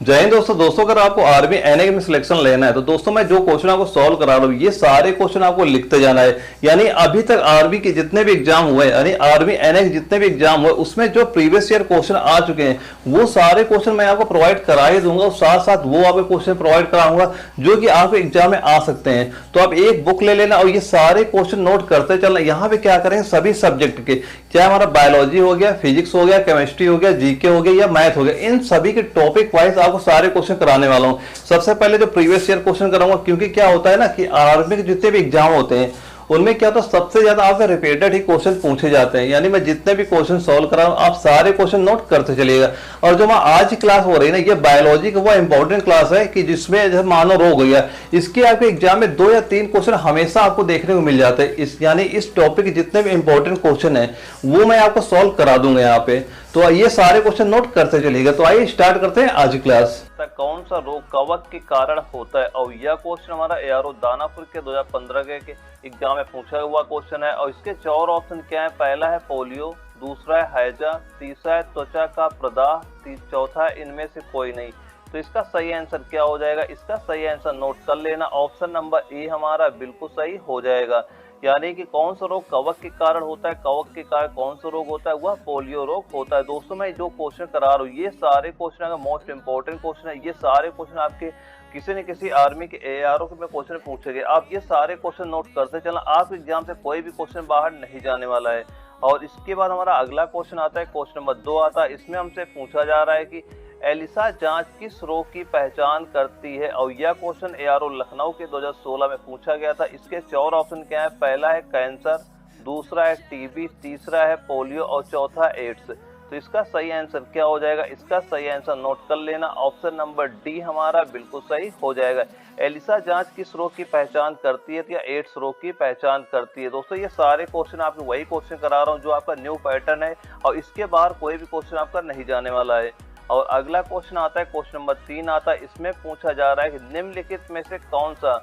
जय हिंद दोस्तों अगर आपको आर्मी एनए में सिलेक्शन लेना है तो दोस्तों मैं जो क्वेश्चन आपको सॉल्व करा रहा हूँ ये सारे क्वेश्चन आपको लिखते जाना है। यानी अभी तक आर्मी के जितने भी एग्जाम हुए यानी आर्मी एनए के जितने भी एग्जाम हुए उसमें जो प्रीवियस ईयर क्वेश्चन आ चुके हैं वो सारे क्वेश्चन मैं आपको प्रोवाइड करा ही दूंगा और साथ साथ वो आपको क्वेश्चन प्रोवाइड कराऊंगा जो कि आपके एग्जाम में आ सकते हैं। तो आप एक बुक ले लेना और ये सारे क्वेश्चन नोट करते चलना। यहाँ पे क्या करेंगे सभी सब्जेक्ट के, चाहे हमारा बायोलॉजी हो गया, फिजिक्स हो गया, केमिस्ट्री हो गया, जीके हो गया या मैथ हो गया, इन सभी के टॉपिक वाइज आपको सारे क्वेश्चन कराने वाला हूं। सबसे पहले जो प्रीवियस ईयर क्वेश्चन कराऊंगा, क्योंकि क्या होता है ना कि आर्मी के जितने भी एग्जाम होते हैं उनमें क्या होता है सबसे ज्यादा आपसे रिपीटेड ही क्वेश्चन पूछे जाते हैं। यानी मैं जितने भी क्वेश्चन सॉल्व कर रहा हूं आप सारे क्वेश्चन नोट करते चलिएगा। और जो आज की क्लास हो रही है ना ये बायोलॉजी का वो इंपॉर्टेंट क्लास है कि जिसमें जब मानव रोग हो गया इसके आपके एग्जाम में 2 या 3 क्वेश्चन हमेशा आपको देखने को मिल जाते हैं। यानी इस टॉपिक के जितने भी इंपॉर्टेंट क्वेश्चन है वो मैं आपको सॉल्व करा दूंगा यहाँ पे। तो ये सारे क्वेश्चन नोट करते चलिएगा। तो आइए स्टार्ट करते हैं आज की क्लास। कौन सा रोग कवक के कारण होता है, और यह क्वेश्चन हमारा एआरओ दानापुर के 2015 के एग्जाम में पूछा हुआ क्वेश्चन है। और इसके 4 ऑप्शन क्या है, पहला है पोलियो, दूसरा है हैजा, तीसरा है त्वचा का प्रदाह, चौथा है इनमें से कोई नहीं। तो इसका सही आंसर क्या हो जाएगा, इसका सही आंसर नोट कर लेना। ऑप्शन नंबर ए हमारा बिल्कुल सही हो जाएगा। यानी कि कौन सा रोग कवक के कारण होता है, कवक के कारण कौन सा रोग होता है, वह पोलियो रोग होता है। दोस्तों मैं जो क्वेश्चन करा रहा हूँ ये सारे क्वेश्चन अगर मोस्ट इंपोर्टेंट क्वेश्चन है, ये सारे क्वेश्चन आपके किसी न किसी आर्मी के एआरओ में क्वेश्चन पूछे गए। आप ये सारे क्वेश्चन नोट करते चलना, आपके एग्जाम से कोई भी क्वेश्चन बाहर नहीं जाने वाला है। और इसके बाद हमारा अगला क्वेश्चन आता है, क्वेश्चन नंबर 2 आता है। इसमें हमसे पूछा जा रहा है कि एलिसा जांच किस रोग की पहचान करती है, और यह क्वेश्चन एआरओ लखनऊ के 2016 में पूछा गया था। इसके 4 ऑप्शन क्या है, पहला है कैंसर, दूसरा है टीबी, तीसरा है पोलियो और चौथा एड्स। तो इसका सही आंसर क्या हो जाएगा, इसका सही आंसर नोट कर लेना। ऑप्शन नंबर डी हमारा बिल्कुल सही हो जाएगा। एलिसा जांच किस रोग की पहचान करती है, या एड्स रोग की पहचान करती है। दोस्तों ये सारे क्वेश्चन आपको वही क्वेश्चन करा रहा हूँ जो आपका न्यू पैटर्न है, और इसके बाहर कोई भी क्वेश्चन आपका नहीं जाने वाला है। और अगला क्वेश्चन आता है, क्वेश्चन नंबर 3 आता है। इसमें पूछा जा रहा है कि निम्नलिखित में से कौन सा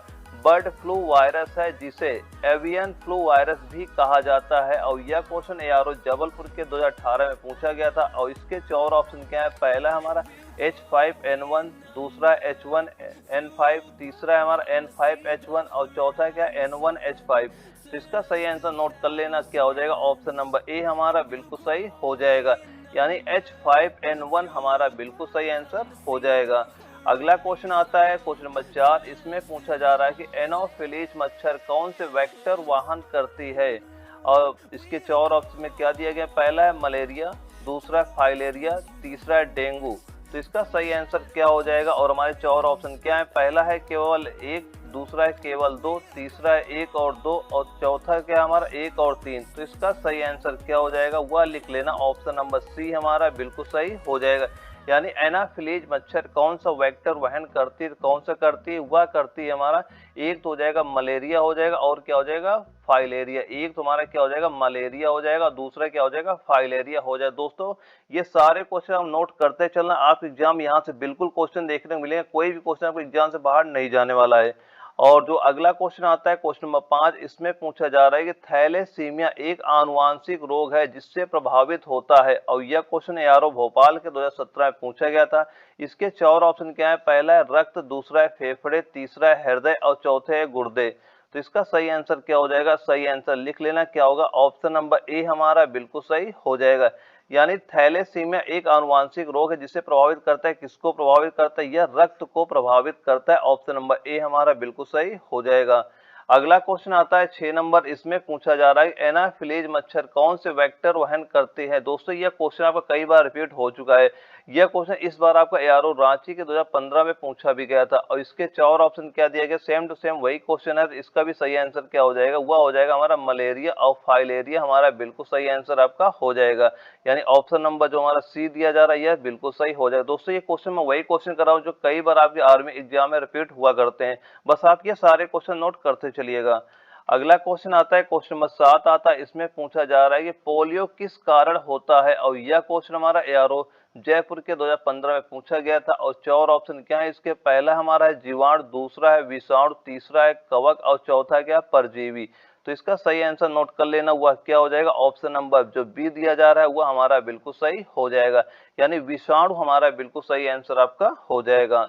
बर्ड फ्लू वायरस है जिसे एवियन फ्लू वायरस भी कहा जाता है। और यह क्वेश्चन एआरओ जबलपुर के 2018 में पूछा गया था। और इसके 4 ऑप्शन क्या है, पहला हमारा H5N1, दूसरा H1N5, तीसरा है हमारा N5H1 और चौथा क्या है N1H5। तो इसका सही आंसर नोट कर लेना, क्या हो जाएगा, ऑप्शन नंबर ए हमारा बिल्कुल सही हो जाएगा। यानी H5N1 हमारा बिल्कुल सही आंसर हो जाएगा। अगला क्वेश्चन आता है, क्वेश्चन नंबर 4। इसमें पूछा जा रहा है कि एनोफिलीज मच्छर कौन से वेक्टर वाहन करती है। और इसके 4 ऑप्शन में क्या दिया गया, पहला है मलेरिया, दूसरा है फाइलेरिया, तीसरा है डेंगू। तो इसका सही आंसर क्या हो जाएगा, और हमारे 4 ऑप्शन क्या है, पहला है केवल 1, दूसरा है केवल 2, तीसरा है 1 और 2 और चौथा क्या हमारा 1 और 3। तो इसका सही आंसर क्या हो जाएगा वह लिख लेना। ऑप्शन नंबर सी हमारा बिल्कुल सही हो जाएगा। यानी एनाफिलीज मच्छर कौन सा वेक्टर वहन करती है, कौन सा करती है, वह करती है हमारा, एक तो हो जाएगा मलेरिया हो जाएगा और क्या हो जाएगा फाइलेरिया। एक तो हमारा क्या हो जाएगा मलेरिया हो जाएगा, दूसरा क्या हो जाएगा फाइलेरिया हो जाएगा। दोस्तों ये सारे क्वेश्चन हम नोट करते चलना, आप एग्जाम यहाँ से बिल्कुल क्वेश्चन देखने को मिलेंगे, कोई भी क्वेश्चन आपको एग्जाम से बाहर नहीं जाने वाला है। और जो अगला क्वेश्चन आता है, क्वेश्चन नंबर 5। इसमें पूछा जा रहा है कि थैलेसीमिया एक आनुवांशिक रोग है जिससे प्रभावित होता है। और यह क्वेश्चन एआरओ भोपाल के 2017 में पूछा गया था। इसके 4 ऑप्शन क्या है, पहला है रक्त, दूसरा है फेफड़े, तीसरा है हृदय और चौथे है गुर्दे। तो इसका सही आंसर क्या हो जाएगा, सही आंसर लिख लेना, क्या होगा, ऑप्शन नंबर ए हमारा बिल्कुल सही हो जाएगा। यानी थैलेसीमिया एक आनुवांशिक रोग है जिसे प्रभावित करता है, किसको प्रभावित करता है, यह रक्त को प्रभावित करता है। ऑप्शन नंबर ए हमारा बिल्कुल सही हो जाएगा। अगला क्वेश्चन आता है 6 नंबर। इसमें पूछा जा रहा है एनाफिलीज मच्छर कौन से वेक्टर वहन करते हैं। दोस्तों यह क्वेश्चन आपका कई बार रिपीट हो चुका है। यह क्वेश्चन इस बार आपका एआरओ रांची के 2015 में पूछा भी गया था। और इसके 4 ऑप्शन क्या दिया गया, सेम टू सेम वही क्वेश्चन है। इसका भी सही आंसर क्या हो जाएगा, वह हो जाएगा हमारा मलेरिया और फाइलेरिया हमारा बिल्कुल सही आंसर आपका हो जाएगा। यानी ऑप्शन नंबर जो हमारा सी दिया जा रहा है यह बिल्कुल सही हो जाएगा। दोस्तों ये क्वेश्चन मैं वही क्वेश्चन कर रहा हूँ जो कई बार आपके आर्मी एग्जाम में रिपीट हुआ करते हैं, बस आप ये सारे क्वेश्चन नोट करते चलिएगा। अगला क्वेश्चन आता है, क्वेश्चन नंबर 7 आता है। इसमें पूछा जा रहा है कि पोलियो किस कारण होता है। और यह क्वेश्चन हमारा एआरओ जयपुर के 2015 में पूछा गया था। और 4 ऑप्शन क्या है इसके, पहला हमारा है जीवाणु, दूसरा है विषाणु, तीसरा है कवक और चौथा क्या परजीवी। तो इसका सही आंसर नोट कर लेना, वह क्या हो जाएगा, ऑप्शन नंबर जो बी दिया जा रहा है वह हमारा बिल्कुल सही हो जाएगा, यानी विषाणु हमारा बिल्कुल सही आंसर आपका हो जाएगा।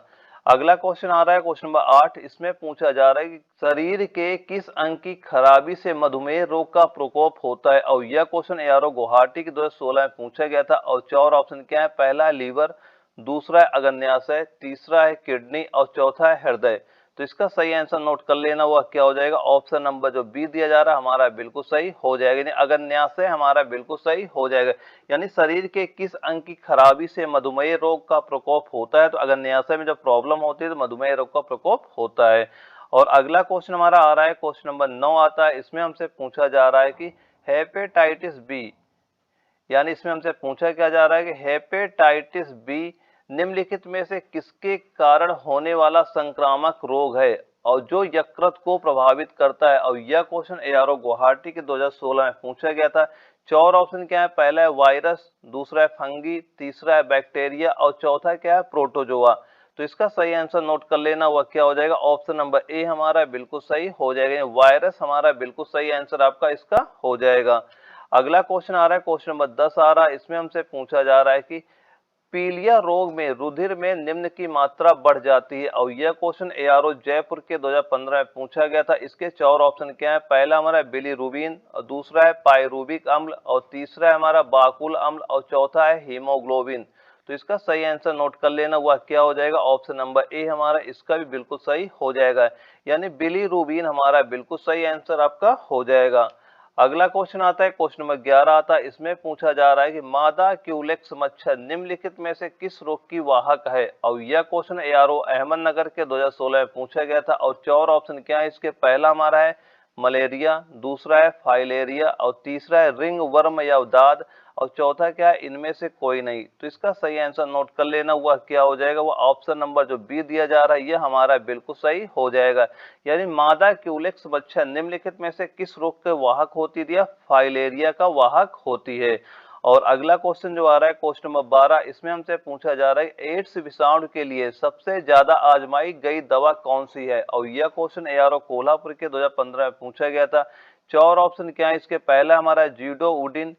अगला क्वेश्चन आ रहा है क्वेश्चन नंबर 8। इसमें पूछा जा रहा है कि शरीर के किस अंग की खराबी से मधुमेह रोग का प्रकोप होता है, और यह क्वेश्चन एआरओ गुवाहाटी के 2016 में पूछा गया था। और चार ऑप्शन क्या है, पहला है लीवर, दूसरा है अग्न्याशय, तीसरा है किडनी और चौथा है हृदय। तो इसका सही आंसर नोट कर लेना, वह क्या हो जाएगा, ऑप्शन नंबर जो बी दिया जा रहा है हमारा बिल्कुल सही हो जाएगा, यानी अग्न्याशय हमारा बिल्कुल सही हो जाएगा। यानी शरीर के किस अंग की खराबी से मधुमेह रोग का प्रकोप होता है, तो अग्न्याशय में जब प्रॉब्लम होती है तो मधुमेह रोग का प्रकोप होता है। और अगला क्वेश्चन हमारा आ रहा है क्वेश्चन नंबर 9 आता है। इसमें हमसे पूछा जा रहा है कि हेपेटाइटिस बी, यानी इसमें हमसे पूछा क्या जा रहा है कि हेपेटाइटिस बी निम्नलिखित में से किसके कारण होने वाला संक्रामक रोग है और जो यकृत को प्रभावित करता है। और यह क्वेश्चन एआरओ गुवाहाटी के 2016 में पूछा गया था। चार ऑप्शन क्या है, पहला है वायरस, दूसरा है फंगी, तीसरा है बैक्टीरिया और चौथा क्या है, प्रोटोजोआ। तो इसका सही आंसर नोट कर लेना, वह क्या हो जाएगा, ऑप्शन नंबर ए हमारा बिल्कुल सही हो जाएगा, वायरस हमारा बिल्कुल सही आंसर आपका इसका हो जाएगा। अगला क्वेश्चन आ रहा है क्वेश्चन नंबर 10 आ रहा है। इसमें हमसे पूछा जा रहा है कि पीलिया रोग में रुधिर में निम्न की मात्रा बढ़ जाती है, और यह क्वेश्चन एआरओ जयपुर के 2015 में पूछा गया था। इसके चार ऑप्शन क्या है, पहला हमारा है बिलीरुबिन, और दूसरा है पायरुबिक अम्ल, और तीसरा है हमारा बाकुल अम्ल, और चौथा है हीमोग्लोबिन। तो इसका सही आंसर नोट कर लेना, वह क्या हो जाएगा, ऑप्शन नंबर ए हमारा इसका भी बिल्कुल सही हो जाएगा, यानी बिलीरुबिन हमारा बिल्कुल सही आंसर आपका हो जाएगा। अगला क्वेश्चन आता है क्वेश्चन नंबर 11 आता है। इसमें पूछा जा रहा है कि मादा क्यूलेक्स मच्छर निम्नलिखित में से किस रोग की वाहक है, और यह क्वेश्चन एआरओ अहमदनगर के 2016 में पूछा गया था। और चार ऑप्शन क्या है इसके, पहला हमारा है मलेरिया, दूसरा है फाइलेरिया और तीसरा है रिंग वर्म या दाद, और चौथा क्या है, इनमें से कोई नहीं। तो इसका सही आंसर नोट कर लेना, वह क्या हो जाएगा, वह ऑप्शन नंबर जो बी दिया जा रहा है यह हमारा बिल्कुल सही हो जाएगा, यानी मादा क्यूलेक्स मच्छर निम्नलिखित में से किस रोग के वाहक होती है, फाइलेरिया का वाहक होती है। और अगला क्वेश्चन जो आ रहा है क्वेश्चन नंबर 12। इसमें हमसे पूछा जा रहा है एड्स विषाणु के लिए सबसे ज्यादा आजमाई गई दवा कौन सी है, और यह क्वेश्चन एआरओ कोल्हापुर के 2015 में पूछा गया था। चार ऑप्शन क्या है इसके, पहला हमारा जीडोउडिन,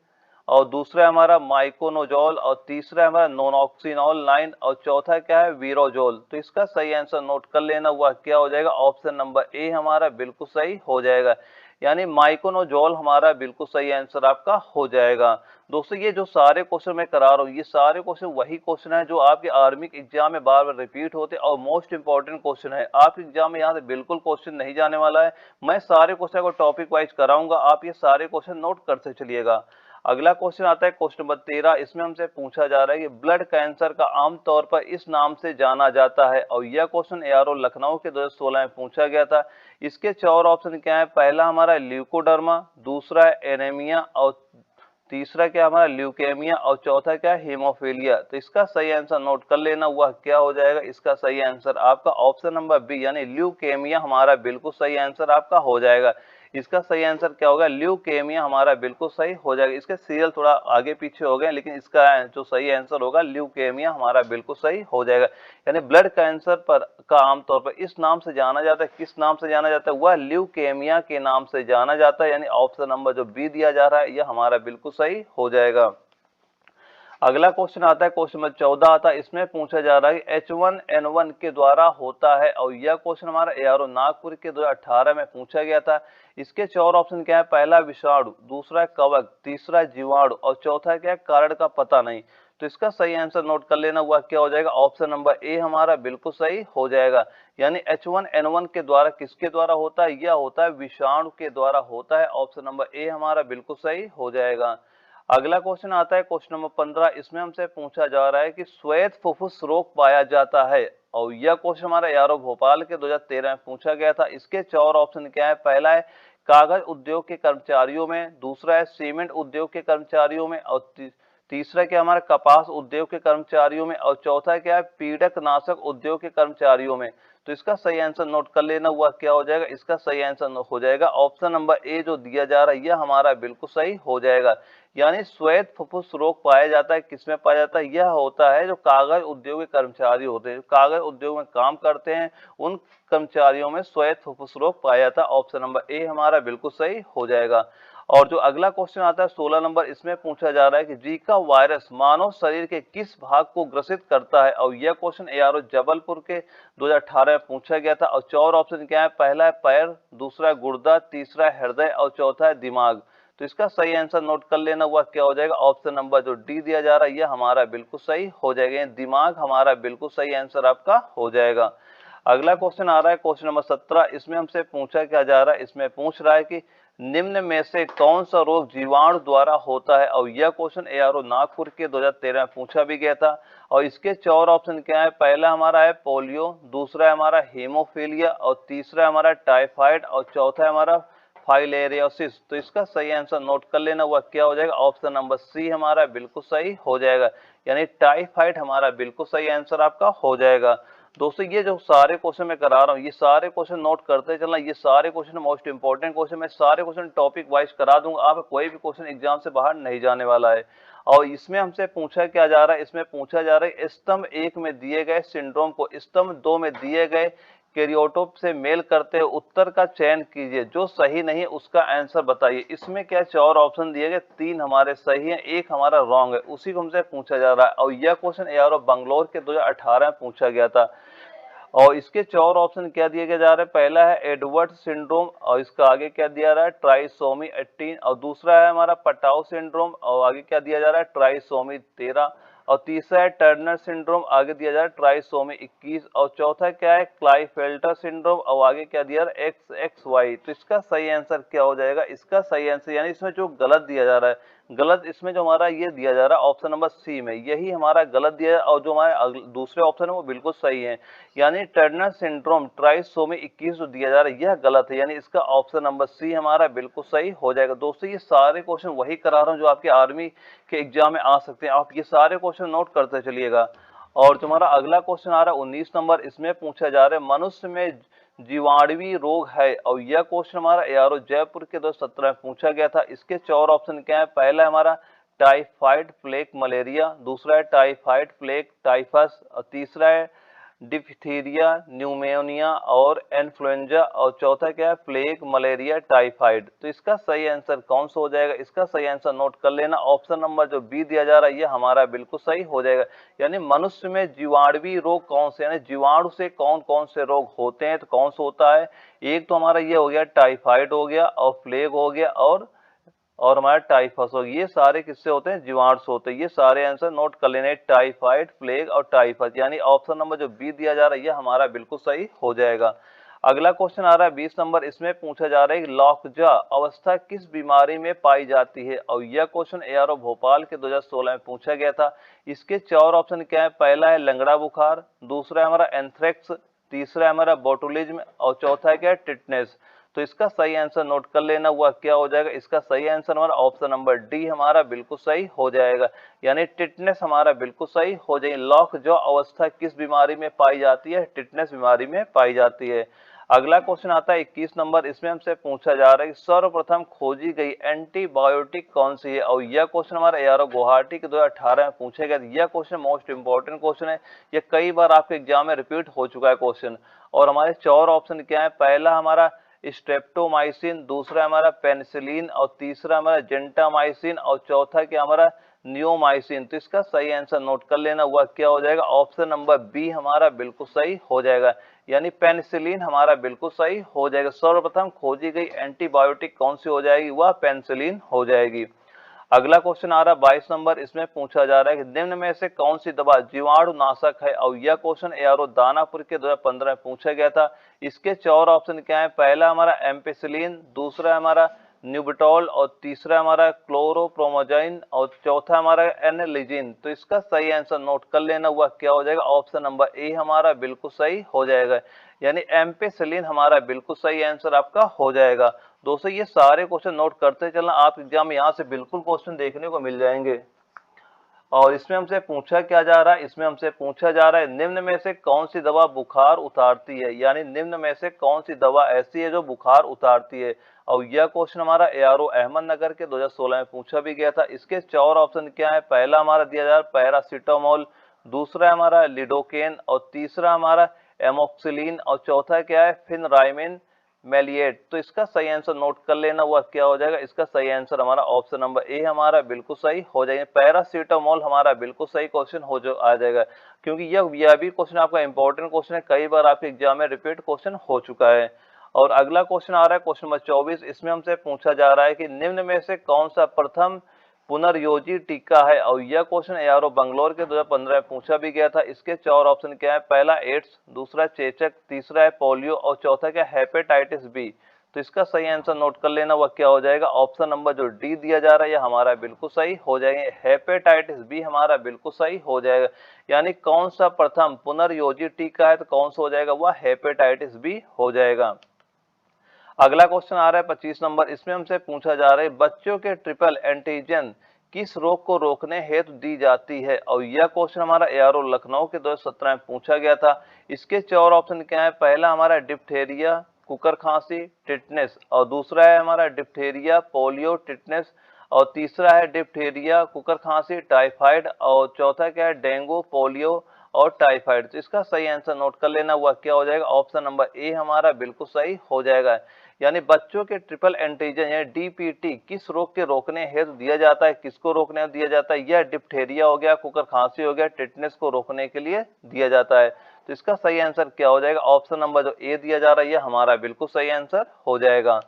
और दूसरा हमारा माइकोनोजोल, और तीसरा हमारा नोनॉक्सिनोल 9, और चौथा क्या है, वीरोजोल। तो इसका सही आंसर नोट कर लेना, वह क्या हो जाएगा, ऑप्शन नंबर ए हमारा बिल्कुल सही हो जाएगा, यानी माइकोनोजोल हमारा बिल्कुल सही आंसर आपका हो जाएगा। दोस्तों ये जो सारे क्वेश्चन मैं करा रहा हूँ, ये सारे क्वेश्चन वही क्वेश्चन है जो आपके आर्मी के एग्जाम में बार बार रिपीट होते हैं और मोस्ट इंपॉर्टेंट क्वेश्चन है। आपके एग्जाम में यहाँ से बिल्कुल क्वेश्चन नहीं जाने वाला है। मैं सारे क्वेश्चन को टॉपिक वाइज कराऊंगा, आप ये सारे क्वेश्चन नोट करते चलिएगा। अगला क्वेश्चन आता है क्वेश्चन नंबर 13। इसमें हमसे पूछा जा रहा है कि ब्लड कैंसर का आमतौर पर इस नाम से जाना जाता है, और यह क्वेश्चन एआरओ लखनऊ के 2016 में पूछा गया था। इसके चार ऑप्शन क्या है, पहला हमारा ल्यूकोडर्मा, दूसरा है एनीमिया, और तीसरा क्या हमारा ल्यूकेमिया, और चौथा क्या है, हीमोफीलिया। तो इसका सही आंसर नोट कर लेना, वह क्या हो जाएगा, इसका सही आंसर आपका ऑप्शन नंबर बी, यानी ल्यूकेमिया हमारा बिल्कुल सही आंसर आपका हो जाएगा। इसका सही आंसर क्या होगा, ल्यूकेमिया हमारा बिल्कुल सही हो जाएगा। इसके सीरियल थोड़ा आगे पीछे हो गए, लेकिन इसका जो सही आंसर होगा ल्यूकेमिया हमारा बिल्कुल सही हो जाएगा। यानी ब्लड कैंसर पर का आमतौर पर इस नाम से जाना जाता है, किस नाम से जाना जाता है, वह ल्यूकेमिया के नाम से जाना जाता है, यानी ऑप्शन नंबर जो बी दिया जा रहा है यह हमारा बिल्कुल सही हो जाएगा। अगला क्वेश्चन आता है क्वेश्चन नंबर 14 आता है। इसमें पूछा जा रहा है कि H1N1 के द्वारा होता है, और यह क्वेश्चन हमारा एआरओ नागपुर के 2018 में पूछा गया था। इसके चार ऑप्शन क्या है, पहला विषाणु, दूसरा कवक, तीसरा जीवाणु, और चौथा क्या है, कारण का पता नहीं। तो इसका सही आंसर नोट कर लेना, वह क्या हो जाएगा, ऑप्शन नंबर ए हमारा बिल्कुल सही हो जाएगा, यानी H1N1 के द्वारा किसके द्वारा होता है, यह होता है विषाणु के द्वारा होता है। ऑप्शन नंबर ए हमारा बिल्कुल सही हो जाएगा। अगला क्वेश्चन आता है क्वेश्चन नंबर 15। इसमें हमसे पूछा जा रहा है कि श्वेत फुफ्फुस रोग पाया जाता है, और यह क्वेश्चन हमारा एआरओ भोपाल के 2013 में पूछा गया था। इसके चार ऑप्शन क्या है, पहला है कागज उद्योग के कर्मचारियों में, दूसरा है सीमेंट उद्योग के कर्मचारियों में, और तीसरा क्या हमारा कपास उद्योग के कर्मचारियों में, और चौथा क्या है पीड़क नाशक उद्योग के कर्मचारियों में। तो इसका सही आंसर नोट कर लेना हुआ क्या हो जाएगा, इसका सही आंसर हो जाएगा ऑप्शन नंबर ए जो दिया जा रहा है यह हमारा बिल्कुल सही हो जाएगा। यानी श्वेत फुफ्फुस रोग पाया जाता है किसमें पाया जाता है, यह होता है जो कागज उद्योग के कर्मचारी होते हैं, जो कागज उद्योग में काम करते हैं उन कर्मचारियों में श्वेत फुफ्फुस रोग पाया जाता है। ऑप्शन नंबर ए हमारा बिल्कुल सही हो जाएगा। और जो अगला क्वेश्चन आता है 16 नंबर, इसमें पूछा जा रहा है कि जीका वायरस मानव शरीर के किस भाग को ग्रसित करता है, और यह क्वेश्चन एआरओ जबलपुर के 2018 में पूछा गया था। और चार ऑप्शन क्या है, पहला है पैर, दूसरा है गुर्दा, तीसरा है हृदय और चौथा है दिमाग। तो इसका सही आंसर नोट कर लेना हुआ क्या हो जाएगा, ऑप्शन नंबर जो डी दिया जा रहा है यह हमारा बिल्कुल सही हो जाएगा, दिमाग हमारा बिल्कुल सही आंसर आपका हो जाएगा। अगला क्वेश्चन आ रहा है क्वेश्चन नंबर 17, इसमें हमसे पूछा क्या जा रहा है, इसमें पूछ रहा है कि निम्न में से कौन सा रोग जीवाणु द्वारा होता है, और यह क्वेश्चन एआरओ नागपुर के 2013 में पूछा भी गया था। और इसके चार ऑप्शन क्या है, पहला हमारा है पोलियो, दूसरा है हमारा हेमोफीलिया, और तीसरा है हमारा टाइफाइड, और चौथा है हमारा फाइलेरियोसिस। तो इसका सही आंसर नोट कर लेना हुआ क्या हो जाएगा, ऑप्शन नंबर सी हमारा बिल्कुल सही हो जाएगा, यानी टाइफाइड हमारा बिल्कुल सही आंसर आपका हो जाएगा। दोस्तों ये जो सारे क्वेश्चन मैं करा रहा हूँ ये सारे क्वेश्चन नोट करते चलना, ये सारे क्वेश्चन मोस्ट इंपॉर्टेंट क्वेश्चन, मैं सारे क्वेश्चन टॉपिक वाइज करा दूंगा, आप कोई भी क्वेश्चन एग्जाम से बाहर नहीं जाने वाला है। और इसमें हमसे पूछा क्या जा रहा है, इसमें पूछा जा रहा है स्तंभ 1 में दिए गए सिंड्रोम को स्तंभ 2 में दिए गए कैरियोटोप से मेल करते हुए उत्तर का चयन कीजिए, जो सही नहीं है उसका आंसर बताइए। इसमें क्या चार ऑप्शन दिए गए, 3 हमारे सही हैं, 1 हमारा रॉन्ग है, उसी को हमसे पूछा जा रहा है। और यह क्वेश्चन एआरओ बंगलोर के 2018 में पूछा गया था। और इसके चार ऑप्शन क्या दिए गए जा रहे हैं, पहला है एडवर्ड सिंड्रोम, और इसका आगे क्या दिया रहा है ट्राइसोमी 18, और दूसरा है हमारा पटाउ सिंड्रोम, और आगे क्या दिया जा रहा है ट्राइसोमी 13, और तीसरा है टर्नर सिंड्रोम, आगे दिया जा रहा है ट्राइसोमी 21, और चौथा क्या है क्लाइफेल्टर सिंड्रोम, और आगे क्या दिया रहा है XXY। तो इसका सही आंसर क्या हो जाएगा, इसका सही आंसर यानी इसमें जो गलत दिया जा रहा है, गलत इसमें जो हमारा ये दिया जा रहा है ऑप्शन नंबर सी में यही हमारा गलत दिया है, और जो हमारे दूसरे ऑप्शन है वो बिल्कुल सही है। यानी टर्नर सिंड्रोम ट्राइसोमी 21 जो दिया जा रहा है यह गलत है, यानी इसका ऑप्शन नंबर सी हमारा बिल्कुल सही हो जाएगा। दोस्तों ये सारे क्वेश्चन वही करा रहा हूँ जो आपके आर्मी के एग्जाम में आ सकते हैं, आप ये सारे क्वेश्चन नोट करते चलिएगा। और तुम्हारा अगला क्वेश्चन आ रहा है 19 नंबर, इसमें पूछा जा रहा है मनुष्य में जीवाणुवी रोग है, और यह क्वेश्चन हमारा एआरओ जयपुर के 2017 में पूछा गया था। इसके चार ऑप्शन क्या है, पहला है हमारा टाइफाइड प्लेग मलेरिया, दूसरा है टाइफाइड प्लेग टाइफस, और तीसरा है डिप्थीरिया न्यूमोनिया और इन्फ्लुएंजा, और चौथा क्या है प्लेग मलेरिया टाइफाइड। तो इसका सही आंसर कौन सा हो जाएगा, इसका सही आंसर नोट कर लेना, ऑप्शन नंबर जो बी दिया जा रहा है ये हमारा बिल्कुल सही हो जाएगा। यानी मनुष्य में जीवाणुवी रोग कौन से, यानी जीवाणु से कौन कौन से रोग होते हैं, तो कौन सा होता है, एक तो हमारा ये हो गया टाइफाइड हो गया, और प्लेग हो गया, और हमारा टाइफस हो गया, ये सारे किससे होते हैं जीवाणु से होते हैं। ये सारे आंसर नोट कर लेने, टाइफाइड प्लेग और टाइफस, यानी ऑप्शन नंबर जो बी दिया जा रहा है ये हमारा बिल्कुल सही हो जाएगा। अगला क्वेश्चन आ रहा है 20 नंबर, इसमें पूछा जा रहा है लॉकजा अवस्था किस बीमारी में पाई जाती है, और यह क्वेश्चन एआरओ भोपाल के 2016 में पूछा गया था। इसके चार ऑप्शन क्या है, पहला है लंगड़ा बुखार, दूसरा है हमारा एंथ्रेक्स, तीसरा है हमारा बोटुलिज्म, और चौथा है क्या टिटनेस। तो इसका सही आंसर नोट कर लेना हुआ क्या हो जाएगा, इसका सही आंसर हमारा ऑप्शन नंबर डी हमारा बिल्कुल सही हो जाएगा, यानी टिटनेस हमारा बिल्कुल सही हो जाएगी। लॉक जो अवस्था किस बीमारी में पाई जाती है, टिटनेस बीमारी में पाई जाती है। अगला क्वेश्चन आता है 21 नंबर, इसमें हमसे पूछा जा रहा है कि सर्वप्रथम खोजी गई एंटीबायोटिक कौन सी है, और यह क्वेश्चन हमारा एआरओ गुवाहाटी के 2018 में पूछा गया। यह क्वेश्चन मोस्ट इंपॉर्टेंट क्वेश्चन है, यह कई बार आपके एग्जाम में रिपीट हो चुका है क्वेश्चन। और हमारे चार ऑप्शन क्या है, पहला हमारा स्ट्रेप्टोमाइसिन, दूसरा हमारा पेनिसिलिन, और तीसरा हमारा जेंटामाइसिन, और चौथा क्या हमारा नियोमाइसिन। तो इसका सही आंसर नोट कर लेना हुआ क्या हो जाएगा, ऑप्शन नंबर बी हमारा बिल्कुल सही हो जाएगा, यानी पेनिसिलिन हमारा बिल्कुल सही हो जाएगा। सर्वप्रथम खोजी गई एंटीबायोटिक कौन सी हो जाएगी, वह पेनिसिलिन हो जाएगी। अगला क्वेश्चन आ रहा है 22 नंबर, इसमें पूछा जा रहा है कि निम्न में से कौन सी दवा जीवाणु नाशक है, और यह क्वेश्चन एआरओ दानापुर के 2015 में पूछा गया था। इसके चार ऑप्शन क्या है, पहला हमारा एम्पिसिलिन, दूसरा हमारा न्यूबिटॉल, और तीसरा हमारा क्लोरोप्रोमोजाइन, और चौथा हमारा एनलिजिन। तो इसका सही आंसर नोट कर लेना हुआ क्या हो जाएगा, ऑप्शन नंबर ए हमारा बिल्कुल सही हो जाएगा, यानी एम्पिसिलिन हमारा बिल्कुल सही आंसर आपका हो जाएगा। दोस्तों ये सारे क्वेश्चन नोट करते चलना, आप एग्जाम में यहाँ से बिल्कुल क्वेश्चन देखने को मिल जाएंगे। और इसमें हमसे पूछा क्या जा रहा है, इसमें हमसे पूछा जा रहा है निम्न में से कौन सी दवा बुखार उतारती है, यानी निम्न में से कौन सी दवा ऐसी है जो बुखार उतारती है। और यह क्वेश्चन हमारा एआरओ अहमदनगर के 2016 में पूछा भी गया था। इसके चार ऑप्शन क्या है, पहला हमारा दिया जा रहा है पैरासीटामोल, दूसरा है हमारा लिडोकेन, और तीसरा हमारा एमोक्सिलिन, और चौथा क्या है फिनराइमिन मेलिएट। तो इसका सही आंसर नोट कर लेना, हुआ क्या हो जाएगा, इसका सही आंसर हमारा ऑप्शन नंबर ए हमारा बिल्कुल सही हो जाएगा। पैरासीटामोल हमारा बिल्कुल सही क्वेश्चन हो जो आ जाएगा, क्योंकि यह भी क्वेश्चन आपका इंपॉर्टेंट क्वेश्चन है, कई बार आपके एग्जाम में रिपीट क्वेश्चन हो चुका है। और अगला क्वेश्चन आ रहा है क्वेश्चन नंबर 24। इसमें हमसे पूछा जा रहा है कि निम्न में से कौन सा प्रथम पुनर्योजी टीका है। और यह क्वेश्चन एआरओ बंगलौर के 2015 में पूछा भी गया था। इसके चार ऑप्शन क्या है, पहला एड्स, दूसरा चेचक, तीसरा है पोलियो, और चौथा क्या हेपेटाइटिस बी। तो इसका सही आंसर नोट कर लेना, वह क्या हो जाएगा, ऑप्शन नंबर जो डी दिया जा रहा है यह हमारा बिल्कुल सही हो जाएगा, हेपेटाइटिस बी हमारा बिल्कुल सही हो जाएगा। यानी कौन सा प्रथम पुनर्योजी टीका है, तो कौन सा हो जाएगा, वह हेपेटाइटिस बी हो जाएगा। अगला क्वेश्चन आ रहा है 25 नंबर। इसमें हमसे पूछा जा रहा है बच्चों के ट्रिपल एंटीजन किस रोग को रोकने हेतु दी जाती है। और यह क्वेश्चन हमारा एआरओ लखनऊ के 2017 में पूछा गया था। इसके चार ऑप्शन क्या है, पहला हमारा डिप्थेरिया, कुकर खांसी, टिटनेस, और दूसरा है हमारा डिप्थेरिया, पोलियो, टिटनेस, और तीसरा है डिप्थेरिया, कुकर खांसी, टाइफाइड, और चौथा क्या है डेंगू, पोलियो और टाइफाइड। तो इसका सही आंसर नोट कर लेना, हुआ क्या हो जाएगा, ऑप्शन नंबर ए हमारा बिल्कुल सही हो जाएगा। यानी बच्चों के ट्रिपल एंटीजन यानी डीपीटी किस रोग के रोकने हेतु दिया जाता है, किसको रोकने हेतु दिया जाता है, यह डिप्थेरिया हो गया, कुकर खांसी हो गया, टिटनेस को रोकने के लिए दिया जाता है। तो इसका सही आंसर क्या हो जाएगा, ऑप्शन नंबर जो ए दिया जा रहा है यह हमारा बिल्कुल सही आंसर हो जाएगा।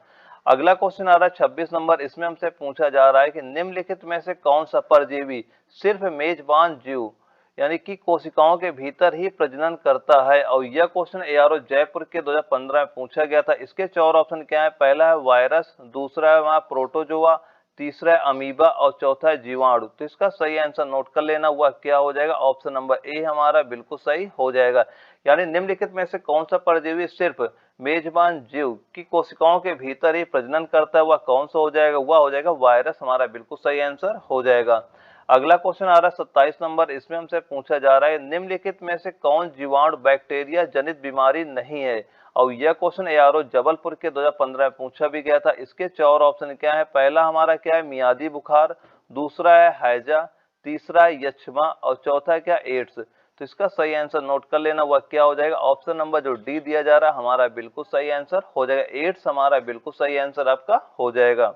अगला क्वेश्चन आ रहा है 26 नंबर। इसमें हमसे पूछा जा रहा है कि निम्नलिखित में से कौन सा परजीवी सिर्फ मेजबान जीव यानी कि कोशिकाओं के भीतर ही प्रजनन करता है। और यह क्वेश्चन एआरओ जयपुर के 2015 में पूछा गया था। इसके चार ऑप्शन क्या है, पहला है वायरस, दूसरा है वहां प्रोटोजोआ, तीसरा है अमीबा, और चौथा है जीवाणु। तो इसका सही आंसर नोट कर लेना, हुआ क्या हो जाएगा, ऑप्शन नंबर ए हमारा बिल्कुल सही हो जाएगा। यानी निम्नलिखित में से कौन सा परजीवी सिर्फ मेजबान जीव की कोशिकाओं के भीतर ही प्रजनन करता है, वह कौन सा हो जाएगा, वह हो जाएगा वायरस, हमारा बिल्कुल सही आंसर हो जाएगा। अगला क्वेश्चन आ रहा है 27 नंबर। इसमें हमसे पूछा जा रहा है निम्नलिखित में से कौन जीवाणु बैक्टीरिया जनित बीमारी नहीं है। और यह क्वेश्चन एआरओ जबलपुर के 2015 में पूछा भी गया था। इसके चार ऑप्शन क्या है, पहला हमारा क्या है मियादी बुखार, दूसरा है हैजा, तीसरा है यक्ष्मा, और चौथा है क्या एड्स। तो इसका सही आंसर नोट कर लेना, वह क्या हो जाएगा, ऑप्शन नंबर जो डी दिया जा रहा है हमारा बिल्कुल सही आंसर हो जाएगा, एड्स हमारा बिल्कुल सही आंसर आपका हो जाएगा।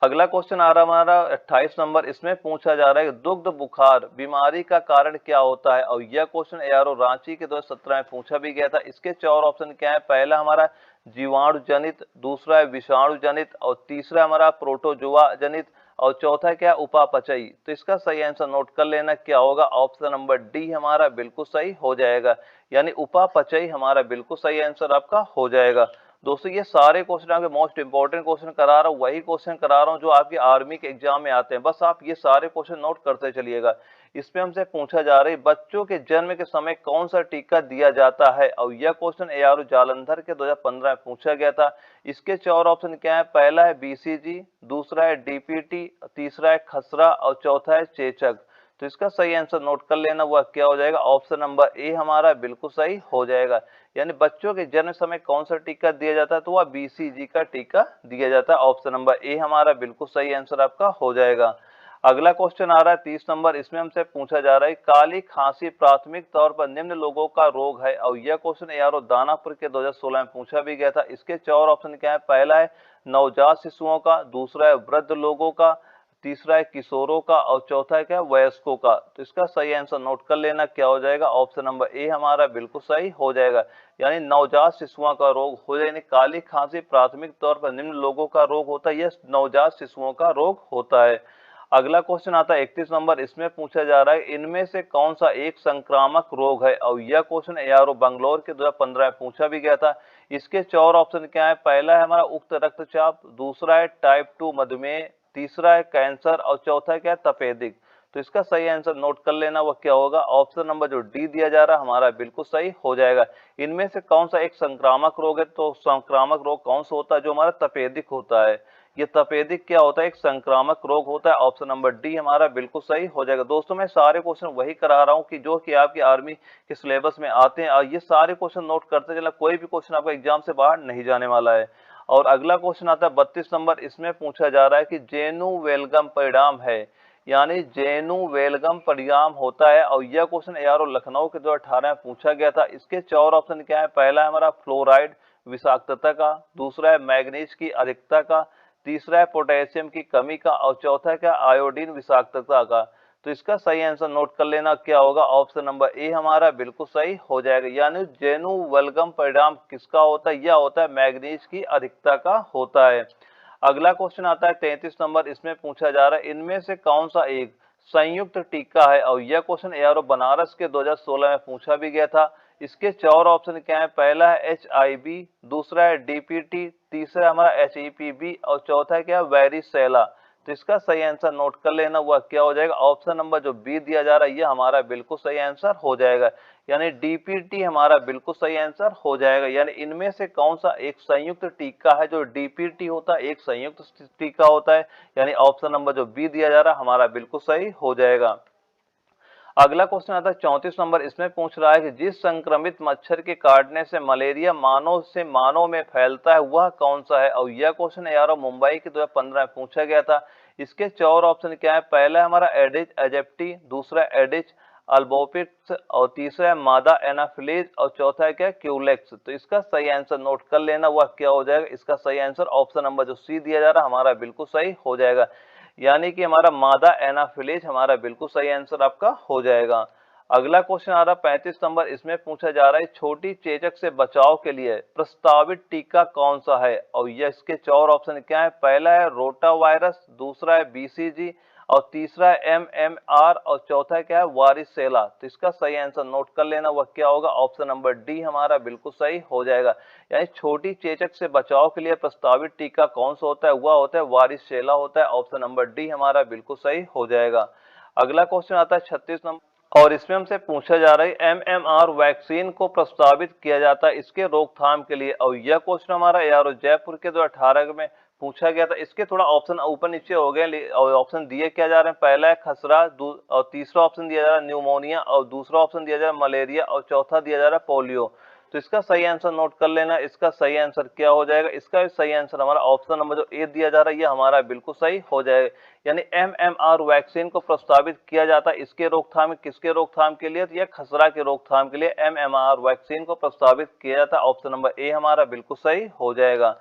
अगला क्वेश्चन आ रहा है हमारा 28 नंबर। इसमें पूछा जा रहा है दुग्ध बुखार बीमारी का कारण क्या होता है। और यह क्वेश्चन एआरओ रांची के 2017 में पूछा भी गया था। इसके चार ऑप्शन क्या है, पहला हमारा जीवाणु जनित, दूसरा है विषाणु जनित, और तीसरा हमारा प्रोटोजोआ जनित, और चौथा क्या है उपापचयी। तो इसका सही आंसर नोट कर लेना, क्या होगा, ऑप्शन नंबर डी हमारा बिल्कुल सही हो जाएगा, यानी उपापचयी हमारा बिल्कुल सही आंसर आपका हो जाएगा। दोस्तों ये सारे क्वेश्चन आपके मोस्ट इंपॉर्टेंट क्वेश्चन करा रहा हूँ, वही क्वेश्चन करा रहा हूँ जो आपकी आर्मी के एग्जाम में आते हैं। बस आप ये सारे क्वेश्चन नोट करते चलिएगा। इसमें हमसे पूछा जा रहा है बच्चों के जन्म के समय कौन सा टीका दिया जाता है। और यह क्वेश्चन एआरओ जालंधर के 2015 में पूछा गया था। इसके चार ऑप्शन क्या है, पहला है बीसीजी, दूसरा है डीपीटी, तीसरा है खसरा, और चौथा है चेचक। तो इसका सही आंसर नोट कर लेना, वह क्या हो जाएगा, ऑप्शन नंबर ए हमारा बिल्कुल सही हो जाएगा। यानी बच्चों के जन्म समय कौन सा टीका दिया जाता है, तो वह बीसीजी का टीका दिया जाता है, ऑप्शन नंबर ए हमारा बिल्कुल सही आंसर आपका हो जाएगा। अगला क्वेश्चन आ रहा है 30 नंबर। इसमें हमसे पूछा जा रहा है काली खांसी प्राथमिक तौर पर निम्न लोगों का रोग है। और यह क्वेश्चन एआरओ दानापुर के 2016 में पूछा भी गया था। इसके चार ऑप्शन क्या है, पहला है नवजात शिशुओं का, दूसरा है वृद्ध लोगों का, तीसरा है किशोरों का, और चौथा है क्या वयस्कों का। तो इसका सही आंसर नोट कर लेना, क्या हो जाएगा, ऑप्शन नंबर ए हमारा बिल्कुल सही हो जाएगा, यानी नवजात शिशुओं का रोग हो जाए। काली खांसी प्राथमिक तौर पर निम्न लोगों का रोग होता है, यह नवजात शिशुओं का रोग होता है। अगला क्वेश्चन आता है 31 नंबर। इसमें पूछा जा रहा है इनमें से कौन सा एक संक्रामक रोग है। और यह क्वेश्चन एआरओ बंगलौर के 2015 में पूछा भी गया था। इसके चार ऑप्शन क्या है, पहला है हमारा उक्त रक्तचाप, दूसरा है टाइप 2 मधुमेह, तीसरा है कैंसर, और चौथा क्या है तपेदिक। तो इसका सही आंसर नोट कर लेना, वह क्या होगा, ऑप्शन नंबर जो डी दिया जा रहा है हमारा बिल्कुल सही हो जाएगा। इनमें से कौन सा एक संक्रामक रोग है, तो संक्रामक रोग कौन सा होता है, जो हमारा तपेदिक होता है। ये तपेदिक क्या होता है, एक संक्रामक रोग होता है। ऑप्शन नंबर डी हमारा बिल्कुल सही हो जाएगा। दोस्तों मैं सारे क्वेश्चन वही करा रहा हूँ कि जो कि आपकी आर्मी के सिलेबस में आते हैं, और ये सारे क्वेश्चन नोट करते चलना, कोई भी क्वेश्चन आपका एग्जाम से बाहर नहीं जाने वाला है। और अगला क्वेश्चन आता है 32 नंबर, इसमें पूछा जा रहा है कि जेनु वेलगम परिणाम है, यानी जेनु वेलगम परिणाम होता है। और यह क्वेश्चन यारो लखनऊ के 2018 में पूछा गया था। इसके 4 ऑप्शन क्या है, पहला है हमारा फ्लोराइड विषाक्तता का, दूसरा है मैग्नीज की अधिकता का, तीसरा है पोटेशियम की कमी का, और चौथा है क्या, आयोडीन विषाक्तता का। तो इसका सही आंसर नोट कर लेना, क्या होगा, ऑप्शन नंबर ए हमारा बिल्कुल सही हो जाएगा। यानी जेनु वल्गम परिणाम किसका होता है, यह होता है मैग्नीज की अधिकता का होता है। अगला क्वेश्चन आता है 33 नंबर, इसमें पूछा जा रहा है इनमें से कौन सा एक संयुक्त टीका है। और यह क्वेश्चन एआरओ बनारस के 2016 में पूछा भी गया था। इसके 4 ऑप्शन क्या है, पहला है HIV, दूसरा है DPT, तीसरा है हमारा HEPV, और चौथा है क्या, वेरिसेला। तो इसका सही आंसर नोट कर लेना, हुआ क्या हो जाएगा, ऑप्शन नंबर जो बी दिया जा रहा है ये हमारा बिल्कुल सही आंसर हो जाएगा। यानी DPT हमारा बिल्कुल सही आंसर हो जाएगा। यानी इनमें से कौन सा एक संयुक्त टीका है, जो DPT होता है एक संयुक्त टीका होता है। यानी ऑप्शन नंबर जो बी दिया जा रहा है हमारा बिल्कुल सही हो जाएगा। अगला क्वेश्चन आता है 34 नंबर, इसमें पूछ रहा है कि जिस संक्रमित मच्छर के काटने से मलेरिया मानव से मानव में फैलता है वह कौन सा है। और यह क्वेश्चन यार मुंबई के 2015 में पूछा गया था। इसके 4 ऑप्शन क्या है, पहला है हमारा एडिज एजिप्टी, दूसरा एडिज अल्बोपिक्स, और तीसरा है मादा एनाफिलीज, और चौथा है क्या, क्यूलेक्स। तो इसका सही आंसर नोट कर लेना, वह क्या हो जाएगा, इसका सही आंसर ऑप्शन नंबर जो सी दिया जा रहा है हमारा बिल्कुल सही हो जाएगा। यानी कि हमारा मादा एनाफिलीज हमारा बिल्कुल सही आंसर आपका हो जाएगा। अगला क्वेश्चन आ रहा 35 नंबर, इसमें पूछा जा रहा है छोटी चेचक से बचाव के लिए प्रस्तावित टीका कौन सा है। और ये इसके 4 ऑप्शन क्या है, पहला है रोटा वायरस, दूसरा है BCG, और तीसरा है MMR, और चौथा क्या है, वारिसेला। तो इसका सही आंसर नोट कर लेना, वह क्या होगा, ऑप्शन नंबर डी हमारा बिल्कुल सही हो जाएगा। यानी छोटी चेचक से बचाव के लिए प्रस्तावित टीका कौन सा होता है, वह होता है वारिसेला होता है। ऑप्शन नंबर डी हमारा बिल्कुल सही हो जाएगा। अगला क्वेश्चन आता है 36 नंबर, और इसमें हमसे पूछा जा रहा है MMR वैक्सीन को प्रस्तावित किया जाता है इसके रोकथाम के लिए। और यह क्वेश्चन हमारा यार जयपुर के 2018 में पूछा गया था। इसके थोड़ा ऑप्शन ऊपर नीचे हो गए, और ऑप्शन दिए क्या जा रहे हैं, पहला है खसरा, और तीसरा ऑप्शन दिया जा रहा है न्यूमोनिया, और दूसरा ऑप्शन दिया जा रहा है मलेरिया, और चौथा दिया जा रहा है पोलियो। तो इसका सही आंसर नोट कर लेना, इसका सही आंसर क्या हो जाएगा, इसका सही आंसर हमारा ऑप्शन नंबर जो ए दिया जा रहा है ये हमारा बिल्कुल सही हो जाएगा। यानी MMR वैक्सीन को प्रस्तावित किया जाता है इसके रोकथाम, किसके रोकथाम के लिए, या खसरा के रोकथाम के लिए MMR वैक्सीन को प्रस्तावित किया जाता है। ऑप्शन नंबर ए हमारा बिल्कुल सही हो जाएगा।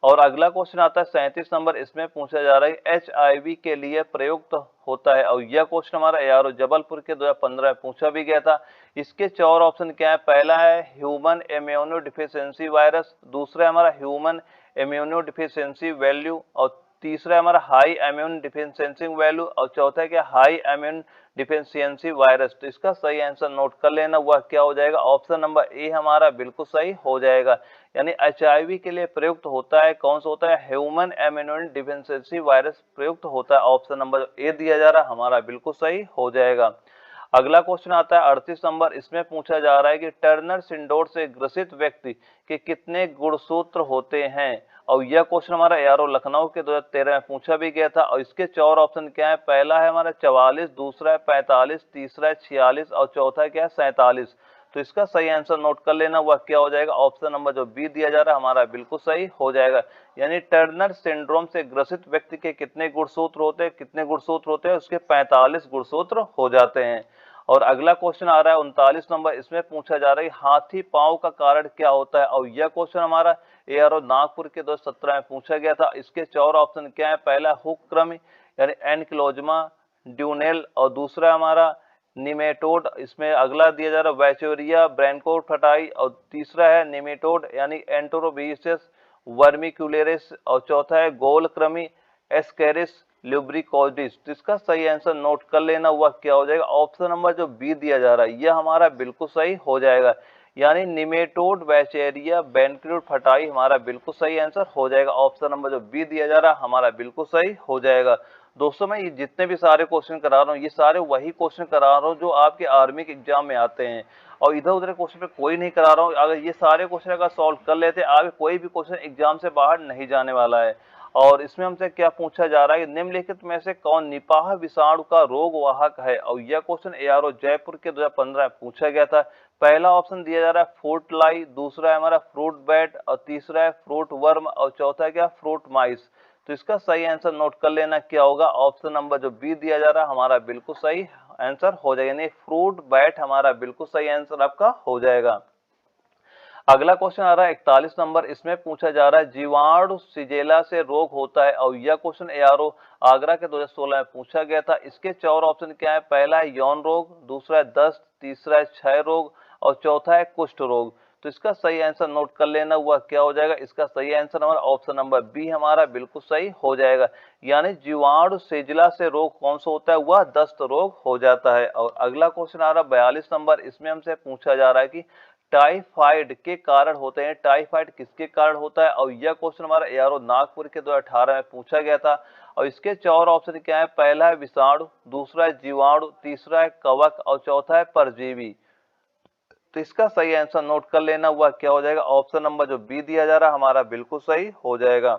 और अगला क्वेश्चन आता है 37 नंबर, इसमें पूछा जा रहा है HIV के लिए प्रयुक्त होता है। और यह क्वेश्चन हमारा यारो जबलपुर के 2015 में पूछा भी गया था। इसके 4 ऑप्शन क्या है, पहला है ह्यूमन इम्यूनो डिफिशियंसी वायरस, दूसरा है हमारा ह्यूमन इम्यूनो डिफिशियंसी वैल्यू, और तीसरा है हमारा हाई इम्यून डिफिशियंसी वैल्यू, और चौथा है क्या, हाई इम्यून डिफिशियंसी वायरस। तो इसका सही आंसर नोट कर लेना, वह क्या हो जाएगा, ऑप्शन नंबर ए हमारा बिल्कुल सही हो जाएगा। यानी HIV के लिए प्रयुक्त होता है कौन सा होता है, ह्यूमन इम्यूनो डिफिशियंसी वायरस प्रयुक्त होता है। ऑप्शन नंबर ए दिया जा रहा है हमारा बिल्कुल सही हो जाएगा। अगला क्वेश्चन आता है 38 नंबर, इसमें पूछा जा रहा है कि टर्नर सिंड्रोम से ग्रसित व्यक्ति के कितने गुणसूत्र होते हैं। और यह क्वेश्चन हमारा यारो लखनऊ के 2013 में पूछा भी गया था। और इसके 4 ऑप्शन क्या है, पहला है हमारा 44, दूसरा है 45, तीसरा है 46, और चौथा क्या है 47। तो इसका सही आंसर नोट कर लेना, वह क्या हो जाएगा, ऑप्शन नंबर जो बी दिया जा रहा है हमारा बिल्कुल सही हो जाएगा। यानी टर्नर सिंड्रोम से ग्रसित व्यक्ति के कितने गुणसूत्र होते हैं, कितने गुणसूत्र होते हैं, उसके 45 गुणसूत्र हो जाते हैं। और अगला क्वेश्चन आ रहा है 39 नंबर, इसमें पूछा जा रहा है हाथी पांव का कारण क्या होता है। और यह क्वेश्चन हमारा ARO नागपुर के 2017 में पूछा गया था। इसके 4 ऑप्शन क्या है, पहला हुक कृमि यानी एनक्लोजमा ड्यूनेल, और दूसरा हमारा निमेटोड, इसमें अगला दिया जा रहा है वैचोरिया ब्रैनकोट फटाई, और तीसरा है निमेटोड यानी एंटोरोबियस वर्मिकुलेरिस, और चौथा है गोल कृमि एस्केरिस ल्यूब्रिकोडिस। तो इसका सही आंसर नोट कर लेना, हुआ क्या हो जाएगा, ऑप्शन नंबर जो बी दिया जा रहा है यह हमारा बिल्कुल सही हो जाएगा। यानी निमेटोड वैचेरिया ब्रैनकोट फटाई हमारा बिल्कुल सही आंसर हो जाएगा। ऑप्शन नंबर जो बी दिया जा रहा है हमारा बिल्कुल सही हो जाएगा। दोस्तों मैं ये जितने भी सारे क्वेश्चन करा रहा हूँ ये सारे वही क्वेश्चन करा रहा हूँ जो आपके आर्मी के एग्जाम में आते हैं, और इधर उधर क्वेश्चन पे कोई नहीं करा रहा हूँ। अगर ये सारे क्वेश्चन अगर सॉल्व कर लेते, आगे कोई भी क्वेश्चन एग्जाम से बाहर नहीं जाने वाला है। और इसमें हमसे क्या पूछा जा रहा है कि निम्नलिखित में से कौन निपाह विषाणु का रोग वाहक है, और यह क्वेश्चन एआरओ जयपुर के 2015 में पूछा गया था। पहला ऑप्शन दिया जा रहा है फ्रूट फ्लाई, दूसरा है हमारा फ्रूट बैट, और तीसरा है फ्रूट वर्म, और चौथा है क्या फ्रूट माइस। तो इसका सही आंसर नोट कर लेना क्या होगा, ऑप्शन नंबर जो बी दिया जा रहा है हमारा बिल्कुल सही आंसर हो जाएगा, यानी फ्रूट बैट हमारा बिल्कुल सही आंसर आपका हो जाएगा। अगला क्वेश्चन आ रहा है 41 नंबर, इसमें पूछा जा रहा है जीवाणु सिजेला से रोग होता है, और यह क्वेश्चन एआरओ आगरा के 2016 में पूछा गया था। इसके 4 ऑप्शन क्या है, पहला है यौन रोग, दूसरा है दस्त, तीसरा है क्षय रोग, और चौथा है कुष्ठ रोग। तो इसका सही आंसर नोट कर लेना हुआ क्या हो जाएगा, इसका सही आंसर हमारा ऑप्शन नंबर बी हमारा बिल्कुल सही हो जाएगा, यानी जीवाणु सिजिला से रोग कौन सा होता है, वह दस्त रोग हो जाता है। और अगला क्वेश्चन आ रहा है 42 नंबर, इसमें हमसे पूछा जा रहा है कि टाइफाइड के कारण होते हैं, टाइफाइड किसके कारण होता है, और यह क्वेश्चन हमारा एआरओ नागपुर के 2018 में पूछा गया था। और इसके 4 ऑप्शन क्या है, पहला है विषाणु, दूसरा है जीवाणु, तीसरा है कवक, और चौथा है परजीवी। तो इसका सही आंसर नोट कर लेना हुआ क्या हो जाएगा, ऑप्शन नंबर जो बी दिया जा रहा है हमारा बिल्कुल सही हो जाएगा,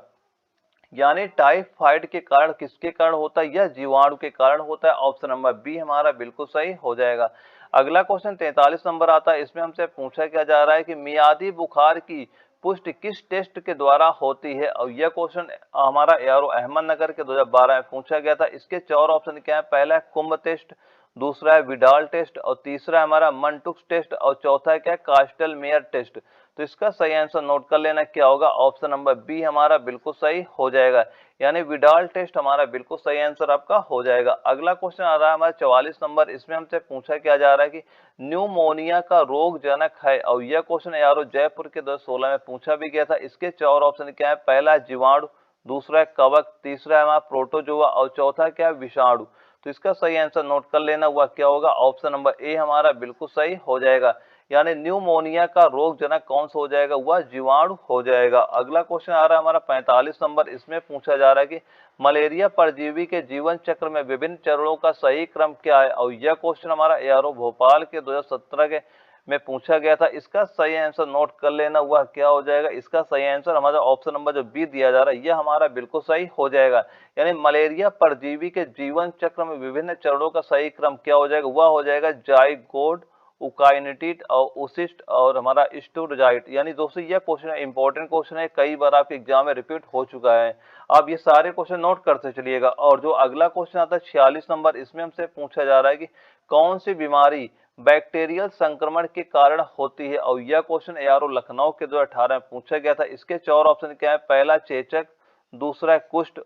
यानी टाइफाइड के कारण किसके कारण होता है, यह जीवाणु के कारण होता है, ऑप्शन नंबर बी हमारा बिल्कुल सही हो जाएगा। अगला क्वेश्चन 43 नंबर आता है, इसमें हमसे पूछा क्या जा रहा है कि मियादी बुखार की पुष्टि किस टेस्ट के द्वारा होती है, और यह क्वेश्चन हमारा एआरओ अहमदनगर के 2012 में पूछा गया था। इसके 4 ऑप्शन क्या है, पहला है कुंभ टेस्ट, दूसरा है विडाल टेस्ट, और तीसरा है हमारा मंटुक्स टेस्ट, और चौथा है क्या कास्टल मेयर टेस्ट। तो इसका सही आंसर नोट कर लेना क्या होगा, ऑप्शन नंबर बी हमारा बिल्कुल सही हो जाएगा, यानी विडाल टेस्ट हमारा बिल्कुल सही आंसर आपका हो जाएगा। अगला क्वेश्चन आ रहा है हमारा 44 नंबर, इसमें हमसे पूछा क्या जा रहा है कि न्यूमोनिया का रोग जनक है, और यह क्वेश्चन यारो जयपुर के 2016 में पूछा भी गया था। इसके 4 ऑप्शन क्या है, पहला है जीवाणु, दूसरा है कवक, तीसरा है हमारा प्रोटोजोआ, और चौथा क्या है विषाणु। तो इसका सही आंसर नोट कर लेना हुआ क्या होगा, ऑप्शन नंबर ए हमारा बिल्कुल सही हो जाएगा, यानी न्यूमोनिया का रोग जनक कौन सा हो जाएगा, वह जीवाणु हो जाएगा। अगला क्वेश्चन आ रहा है हमारा 45 नंबर, इसमें पूछा जा रहा है कि मलेरिया परजीवी के जीवन चक्र में विभिन्न चरणों का सही क्रम क्या है, और यह क्वेश्चन हमारा एआरओ भोपाल के 2017 के में पूछा गया था। इसका सही आंसर नोट कर लेना हुआ क्या हो जाएगा, इसका सही आंसर हमारा ऑप्शन नंबर जो बी दिया जा रहा है यह हमारा बिल्कुल सही हो जाएगा, यानी मलेरिया परजीवी के जीवन चक्र में विभिन्न चरणों का सही क्रम क्या हो जाएगा, वह हो जाएगा जाइगोट, उकाइनेटिड और उसिस्ट और हमारा स्टोरजाइट। यानी दोस्तों यह क्वेश्चन इंपॉर्टेंट क्वेश्चन है, कई बार आपके एग्जाम में रिपीट हो चुका है, आप ये सारे क्वेश्चन नोट करते चलिएगा। और जो अगला क्वेश्चन आता है 46 नंबर, इसमें हमसे पूछा जा रहा है कि कौन सी बीमारी बैक्टीरियल संक्रमण के कारण होती है, और यह क्वेश्चन एआरओ लखनऊ के 2018 में पूछा गया था। इसके 4 ऑप्शन क्या है, पहला चेचक, दूसरा कुष्ठ,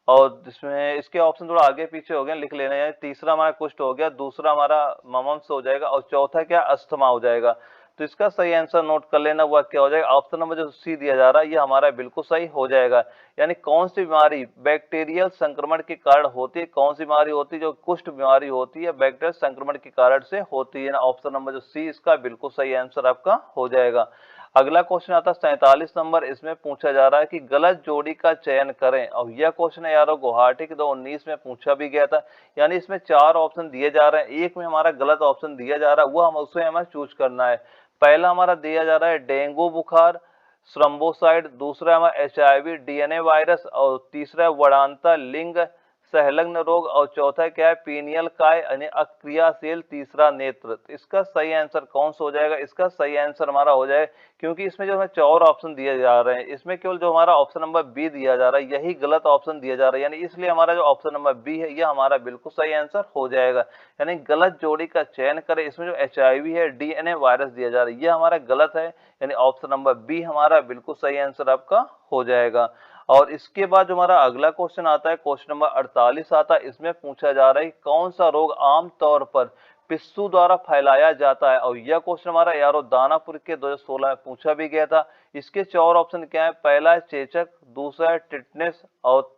और इसमें इसके ऑप्शन थोड़ा आगे पीछे हो गए, लिख लेना है। तीसरा हमारा कुष्ठ हो गया, दूसरा हमारा ममम्स हो जाएगा, और चौथा क्या अस्थमा हो जाएगा। तो इसका सही आंसर नोट कर लेना हुआ क्या हो जाएगा, ऑप्शन नंबर जो सी दिया जा रहा है ये हमारा बिल्कुल सही हो जाएगा, यानी कौन सी बीमारी बैक्टीरियल संक्रमण के कारण होती है, कौन सी बीमारी होती है जो कुष्ठ बीमारी होती है बैक्टीरियल संक्रमण के कारण से होती है, ऑप्शन नंबर जो सी इसका बिल्कुल सही आंसर आपका हो जाएगा। अगला क्वेश्चन आता है 47 नंबर, इसमें पूछा जा रहा है कि गलत जोड़ी का चयन करें, और यह क्वेश्चन है यारो गुवाहाटी के 2019 में पूछा भी गया था। यानी इसमें 4 ऑप्शन दिए जा रहे हैं, एक में हमारा गलत ऑप्शन दिया जा रहा है, वो हम उसे हमें चूज करना है। पहला हमारा दिया जा रहा है डेंगू बुखार, स्ट्रोम्बोसाइड, दूसरा हमारा HIV DNA वायरस, और तीसरा है वड़ांता लिंग संलग्न रोग, और चौथा क्या है पीनियल काय यानी अक्रियाशील तीसरा नेत्र। इसका सही आंसर कौन सा हो जाएगा, इसका सही आंसर हमारा हो जाए, क्योंकि इसमें जो हमें 4 ऑप्शन दिए जा रहे हैं, इसमें केवल जो हमारा ऑप्शन नंबर बी दिया जा रहा है यही गलत ऑप्शन दिया जा रहा है, यानी इसलिए हमारा जो ऑप्शन नंबर बी है यह हमारा बिल्कुल सही आंसर हो जाएगा, यानी गलत जोड़ी का चयन करें। इसमें जो HIV है DNA वायरस दिया जा रहा है यह हमारा गलत है, यानी ऑप्शन नंबर बी हमारा बिल्कुल सही आंसर आपका हो जाएगा। और इसके बाद जो हमारा अगला क्वेश्चन आता है क्वेश्चन नंबर 48 आता है, इसमें पूछा जा रहा है कौन सा रोग आम तौर पर पिस्सू द्वारा फैलाया जाता है, और यह क्वेश्चन हमारा यारो दानापुर के 2016 में पूछा भी गया था। इसके 4 ऑप्शन क्या है, पहला है चेचक, दूसरा है टिटनेस, और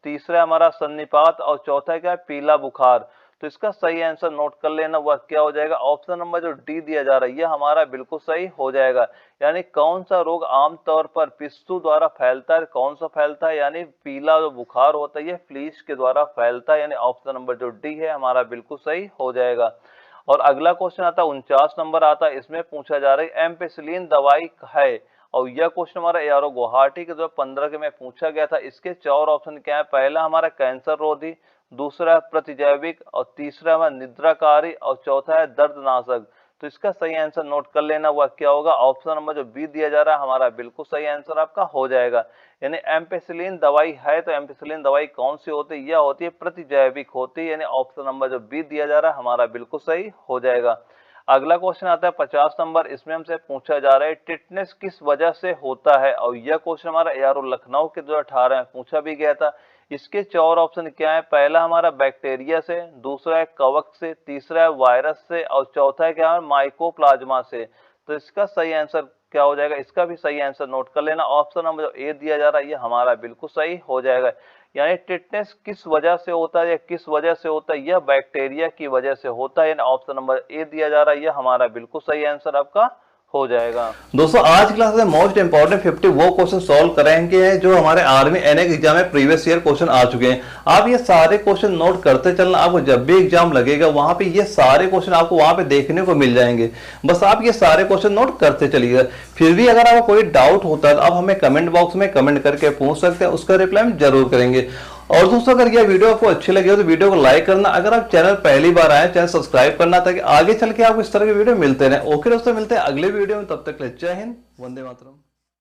तीसरा हमारा सन्निपात, और चौथा क्या है पीला बुखार। तो इसका सही आंसर नोट कर लेना वह क्या हो जाएगा, ऑप्शन नंबर जो डी दिया जा रहा है यह हमारा बिल्कुल सही हो जाएगा, यानी कौन सा रोग आमतौर पर पिस्सू द्वारा फैलता है, कौन सा फैलता है, यानी पीला जो बुखार होता है यह फ्लीज के द्वारा फैलता है, यानी ऑप्शन नंबर जो डी है हमारा बिल्कुल सही हो जाएगा। और अगला क्वेश्चन आता है 49 नंबर आता है, इसमें पूछा जा रहा है एम्पेसिलिन दवाई है, और यह क्वेश्चन हमारा एआरओ गुवाहाटी के 2015 के में पूछा गया था। इसके 4 ऑप्शन क्या है? पहला हमारा कैंसर रोधी, दूसरा है प्रतिजैविक, और तीसरा है हमारा निद्राकारी, और चौथा है दर्दनाशक। तो इसका सही आंसर नोट कर लेना, वह क्या होगा? ऑप्शन नंबर जो बी दिया जा रहा है हमारा बिल्कुल सही आंसर आपका हो जाएगा। यानी एम्पेसिलिन दवाई है, तो एम्पेसिलिन दवाई कौन सी होती है? यह होती है प्रतिजैविक होती है, यानी ऑप्शन नंबर जो बी दिया जा रहा है हमारा बिल्कुल सही हो जाएगा। अगला क्वेश्चन आता है 50 नंबर। इसमें हमसे पूछा जा रहा है टिटनेस किस वजह से होता है, और यह क्वेश्चन हमारा एआरओ लखनऊ के 2018 में पूछा भी गया था। इसके 4 ऑप्शन क्या है? पहला हमारा बैक्टीरिया से, दूसरा है कवक से, तीसरा है वायरस से, और चौथा है क्या है? माइकोप्लाज्मा से। तो इसका सही आंसर क्या हो जाएगा? इसका भी सही आंसर नोट कर लेना। ऑप्शन नंबर जो ए दिया जा रहा है ये हमारा बिल्कुल सही हो जाएगा। यानी टिटनेस किस वजह से होता है या किस वजह से होता है? यह बैक्टीरिया की वजह से होता है, यानी ऑप्शन नंबर ए दिया जा रहा है यह हमारा बिल्कुल सही आंसर आपका हो जाएगा। दोस्तों आज की क्लास में मोस्ट इंपॉर्टेंट 50 वो क्वेश्चन सॉल्व करेंगे जो हमारे आर्मी एनएक एग्जाम में प्रीवियस ईयर क्वेश्चन आ चुके हैं। आप ये सारे क्वेश्चन नोट करते चलना, आपको जब भी एग्जाम लगेगा वहां पे ये सारे क्वेश्चन आपको वहां पे देखने को मिल जाएंगे। बस आप ये सारे क्वेश्चन नोट करते चलिएगा। फिर भी अगर आपको कोई डाउट होता है तो आप हमें कमेंट बॉक्स में कमेंट करके पूछ सकते हैं, उसका रिप्लाई हम जरूर करेंगे। और दोस्तों अगर यह वीडियो आपको अच्छी लगी हो तो वीडियो को लाइक करना, अगर आप चैनल पहली बार आए चैनल सब्सक्राइब करना ताकि आगे चल के आपको इस तरह के वीडियो मिलते रहे। ओके दोस्तों, मिलते हैं अगले वीडियो में, तब तक के लिए जय हिंद, वंदे मातरम।